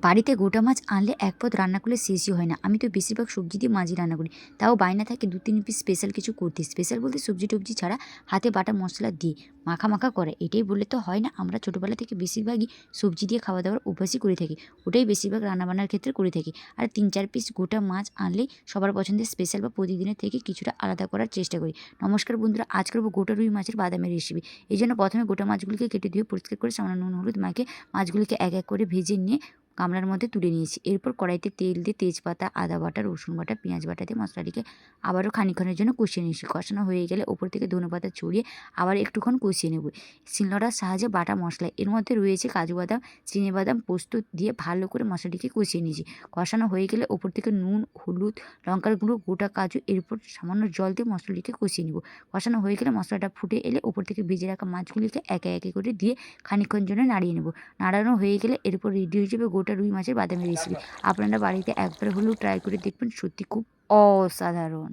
বাড়িতে গোটা মাছ আনলে এক পদ রান্না করলে শেষই হয় না। আমি তো বেশিরভাগ সবজি দিয়ে মাছই রান্না করি। তাও বায়না থাকে ২-৩ পিস স্পেশাল কিছু করতে। স্পেশাল বলতে সবজি-টবজি ছাড়া হাতে বাটা মসলা দিয়ে মাখা করে। এটাই বললে তো হয় না। আমরা ছোটোবেলা থেকে বেশিরভাগই সবজি দিয়ে খাওয়া-দাওয়ার অভ্যাসই করে থাকি। ওটাই বেশিরভাগ রান্নাবান্নার ক্ষেত্রে করে থাকি। আর ৩-৪ পিস গোটা মাছ আনলেই সবার পছন্দের স্পেশাল বা প্রতিদিনের থেকে কিছুটা আলাদা করার চেষ্টা করি। নমস্কার বন্ধুরা, আজ করব গোটা রুই মাছের বাদামের রেসিপি। এজন্য প্রথমে গোটা মাছগুলিকে কেটে ধুয়ে পরিষ্কার করে সামান্য নুন, হলুদ মাখিয়ে মাছগুলিকে এক করে ভেজে নিয়ে গামলার মধ্যে তুলে নিয়েছি। এরপর কড়াইতে তেল দিয়ে তেজপাতা, আদা বাটা, রসুন বাটা, পেঁয়াজ বাটা দিয়ে মশলাটিকে আবারও খানিকক্ষণের জন্য কষিয়ে নিয়েছি। কষানো হয়ে গেলে ওপর থেকে ধনেপাতা ছড়িয়ে আবার একটুক্ষণ কষিয়ে নেব। শিলনোড়ার সাহায্যে বাটা মশলা, এর মধ্যে রয়েছে কাজু বাদাম, চিনিবাদাম, পোস্ত দিয়ে ভালো করে মশলাটিকে কষিয়ে নিয়েছি। কষানো হয়ে গেলে ওপর থেকে নুন, হলুদ, লঙ্কার গুঁড়ো, গোটা কাজু, এরপর সামান্য জল দিয়ে মশলাটিকে কষিয়ে নেব। কষানো হয়ে গেলে মশলাটা ফুটে এলে ওপর থেকে ভেজে রাখা মাছগুলিকে একে করে দিয়ে খানিকক্ষণ জন্য নাড়িয়ে নেব। নাড়ানো হয়ে গেলে এরপর রেডি হয়ে যাবে গোটা রুই মাছের বাদামি রেসিপি। আপনারা বাড়িতে একবার হলেও ট্রাই করে দেখবেন, সত্যি খুব অসাধারণ।